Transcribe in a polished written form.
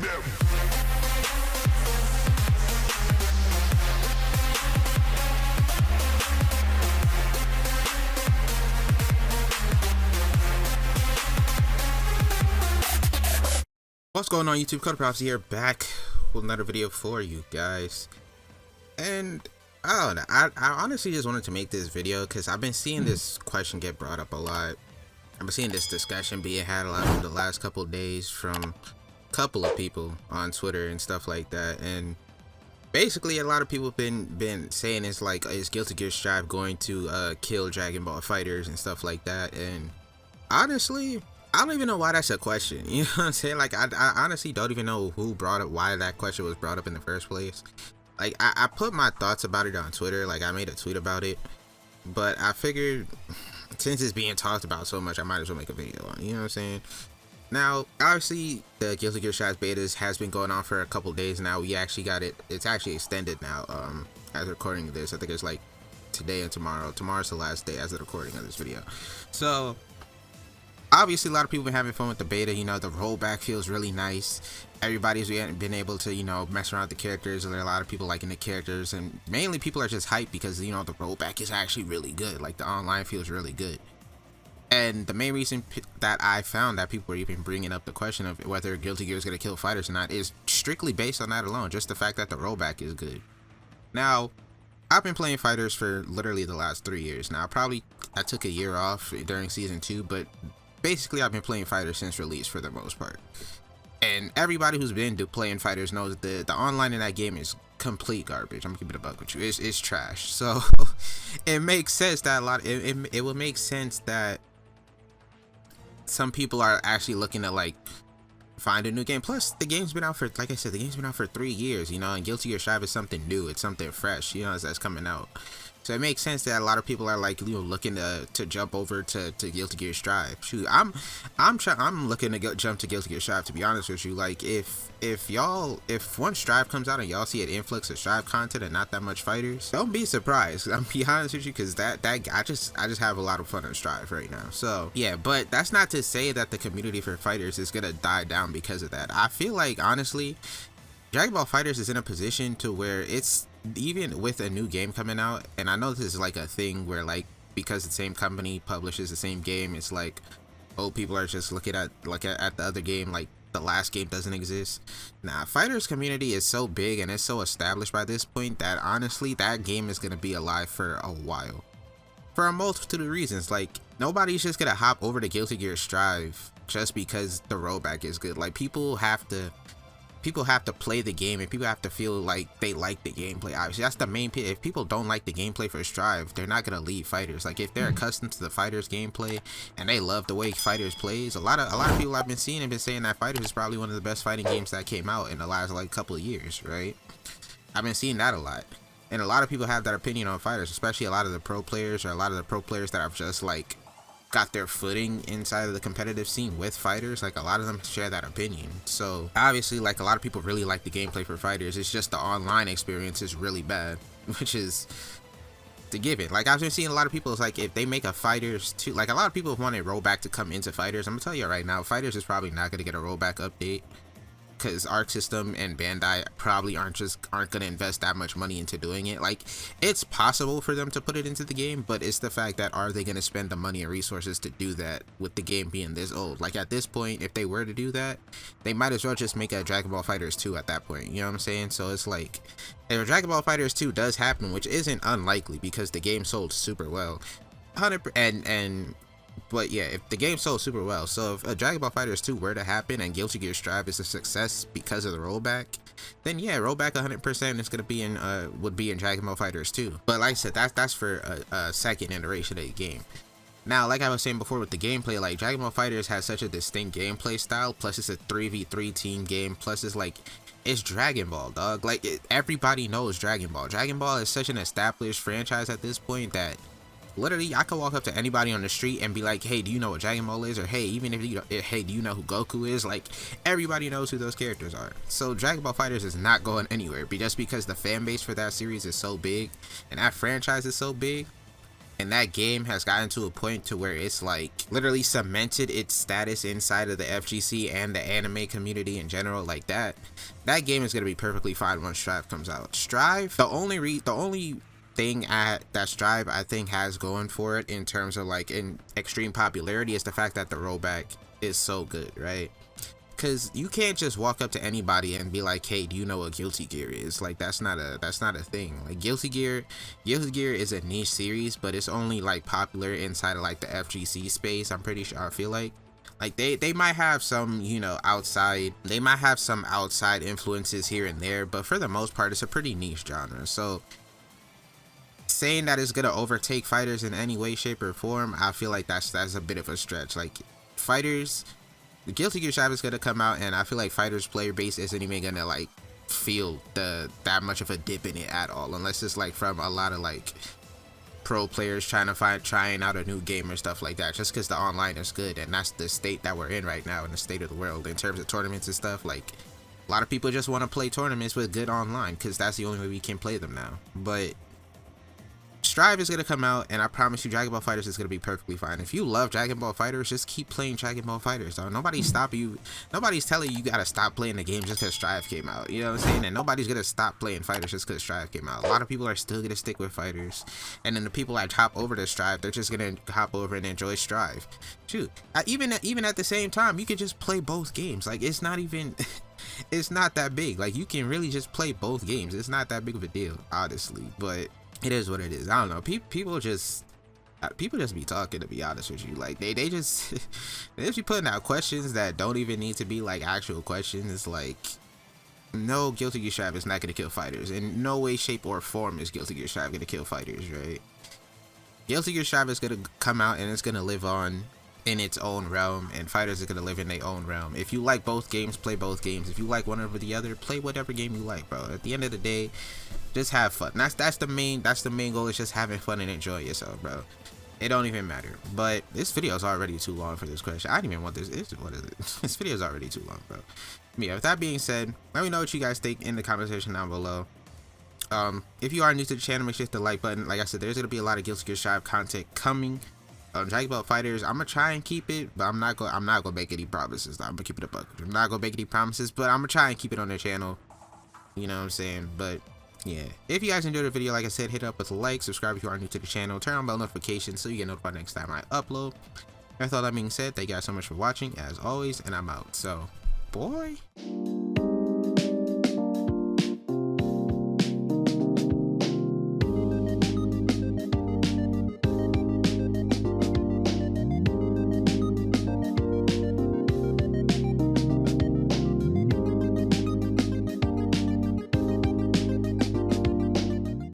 them. What's going on YouTube? CodedProphecy here, back with another video for you guys. And I don't know, I honestly just wanted to make this video because I've been seeing this question get brought up a lot. I've been seeing this discussion being had a lot over the last couple of days from a couple of people on Twitter and stuff like that. And basically a lot of people have been saying it's like, is Guilty Gear Strive going to kill Dragon Ball Fighters and stuff like that. And honestly, I don't even know why that's a question. You know what I'm saying? Like, I honestly don't even know who brought up, why that question was brought up in the first place. Like, I put my thoughts about it on Twitter. Like, I made a tweet about it. But I figured, since it's being talked about so much, I might as well make a video on it. You know what I'm saying? Now, obviously, the Guilty Gear Strive betas has been going on for a couple days now. We actually got it. It's actually extended now, as recording this. I think it's like today and tomorrow. Tomorrow's the last day as the recording of this video. So obviously, a lot of people have been having fun with the beta. You know, the rollback feels really nice. Everybody's been able to, you know, mess around with the characters. There are a lot of people liking the characters, and mainly people are just hyped because, you know, the rollback is actually really good. Like, the online feels really good. And the main reason that I found that people were even bringing up the question of whether Guilty Gear is going to kill fighters or not is strictly based on that alone. Just the fact that the rollback is good. Now, I've been playing fighters for literally the last 3 years. Now, I took a year off during season 2, but basically, I've been playing fighters since release for the most part. And everybody who's been playing fighters knows the online in that game is complete garbage. I'm gonna keep it a buck with you. It's trash. So it makes sense that it will make sense that some people are actually looking to, like, find a new game. Plus, the game's been out for, like I said, the game's been out for 3 years, you know, and Guilty Gear Strive is something new. It's something fresh, you know, that's coming out. So it makes sense that a lot of people are, like, you know, looking to jump over to Guilty Gear Strive. Shoot, I'm looking to jump to Guilty Gear Strive, to be honest with you. Like, if one Strive comes out and y'all see an influx of Strive content and not that much fighters, don't be surprised. I'm be honest with you, because I just have a lot of fun on Strive right now. So yeah, but that's not to say that the community for fighters is gonna die down because of that. I feel like, honestly, Dragon Ball FighterZ is in a position to where it's, even with a new game coming out, and I know this is like a thing where, like, because the same company publishes the same game, it's like, oh, people are just looking at the other game like the last game doesn't exist. Nah, fighters community is so big and it's so established by this point that honestly that game is gonna be alive for a while, for a multitude of reasons. Like, nobody's just gonna hop over to Guilty Gear Strive just because the rollback is good. Like, people have to play the game, and people have to feel like they like the gameplay. Obviously, that's the main if people don't like the gameplay for Strive, they're not gonna leave fighters. Like, if they're accustomed to the fighters gameplay and they love the way fighters plays, a lot of people I've been seeing have been saying that fighters is probably one of the best fighting games that came out in the last, like, couple of years, right? I've been seeing that a lot, and a lot of people have that opinion on fighters, especially a lot of the pro players, or a lot of the pro players that have just, like, got their footing inside of the competitive scene with fighters. Like, a lot of them share that opinion. So obviously, like, a lot of people really like the gameplay for fighters. It's just the online experience is really bad, which is to give it. Like, I've been seeing a lot of people, it's like, if they make a fighters 2, like, a lot of people want a rollback to come into fighters. I'm gonna tell you right now, fighters is probably not gonna get a rollback update, because Arc System and Bandai probably aren't gonna invest that much money into doing it. Like, it's possible for them to put it into the game, but it's the fact that, are they gonna spend the money and resources to do that with the game being this old? Like, at this point, if they were to do that, they might as well just make a Dragon Ball FighterZ 2 at that point, you know what I'm saying? So it's like, if Dragon Ball FighterZ 2 does happen, which isn't unlikely because the game sold super well, 100%, but yeah, if the game sold super well, so if a Dragon Ball FighterZ 2 were to happen and Guilty Gear Strive is a success because of the rollback, then yeah, rollback 100% is gonna be in would be in Dragon Ball FighterZ 2. But like I said, that's for a second iteration of the game. Now, like I was saying before with the gameplay, like, Dragon Ball FighterZ has such a distinct gameplay style, plus it's a 3v3 team game, plus it's like, it's Dragon Ball, dog. Like, everybody knows Dragon Ball. Dragon Ball is such an established franchise at this point that literally I could walk up to anybody on the street and be like, hey, do you know what Dragon Ball is? Or hey, even if you hey, do you know who Goku is? Like, everybody knows who those characters are. So Dragon Ball FighterZ is not going anywhere, just because the fan base for that series is so big and that franchise is so big. And that game has gotten to a point to where it's like literally cemented its status inside of the FGC and the anime community in general. Like that game is gonna be perfectly fine once Strive comes out. Strive, the only thing that Strive I think has going for it in terms of like in extreme popularity is the fact that the rollback is so good, right? Because you can't just walk up to anybody and be like, hey, do you know what Guilty Gear is? Like that's not a thing. Like Guilty Gear is a niche series, but it's only like popular inside of like the FGC space. I'm pretty sure. I feel like they might have some, you know, outside influences here and there, but for the most part it's a pretty niche genre. So saying that it's gonna overtake FighterZ in any way, shape, or form, I feel like that's a bit of a stretch. Like FighterZ, the Guilty Gear Strive is gonna come out, and I feel like FighterZ player base isn't even gonna like feel that much of a dip in it at all, unless it's like from a lot of like pro players trying out a new game or stuff like that, just because the online is good. And that's the state that we're in right now, in the state of the world in terms of tournaments and stuff. Like a lot of people just want to play tournaments with good online because that's the only way we can play them now. But Strive is gonna come out, and I promise you Dragon Ball FighterZ is gonna be perfectly fine. If you love Dragon Ball FighterZ, just keep playing Dragon Ball FighterZ, dog. Nobody's stopping you. Nobody's telling you gotta stop playing the game just because Strive came out. You know what I'm saying? And nobody's gonna stop playing FighterZ just because Strive came out. A lot of people are still gonna stick with FighterZ, and then the people that hop over to Strive, they're just gonna hop over and enjoy Strive. Shoot, even at the same time, you could just play both games. Like it's not even it's not that big. Like you can really just play both games. It's not that big of a deal, honestly. But it is what it is. I don't know. People just be talking, to be honest with you. Like they just they just be putting out questions that don't even need to be like actual questions. It's like, no, Guilty Gear Strive is not gonna kill FighterZ. In no way, shape, or form is Guilty Gear Strive gonna kill FighterZ, right? Guilty Gear Strive is gonna come out and it's gonna live on in its own realm, and FighterZ is gonna live in their own realm. If you like both games, play both games. If you like one over the other, play whatever game you like, bro. At the end of the day, just have fun. That's the main goal, is just having fun and enjoying yourself, bro. It don't even matter. But this video is already too long for this question. I didn't even want this. What is it? This video is already too long, bro. Yeah, with that being said, let me know what you guys think in the comment section down below. If you are new to the channel, make sure to hit the like button. Like I said, there's gonna be a lot of Guilty Gear Strive content coming. Dragon Ball FighterZ, I'm gonna try and keep it, but I'm not gonna make any promises. I'm gonna keep it a buck. I'm not gonna make any promises, but I'm gonna try and keep it on the channel. You know what I'm saying? But yeah, if you guys enjoyed the video, like I said, hit up with a like, subscribe if you are new to the channel, turn on bell notifications so you get notified next time I upload. With all that being said, thank you guys so much for watching, as always, and I'm out. So, boy.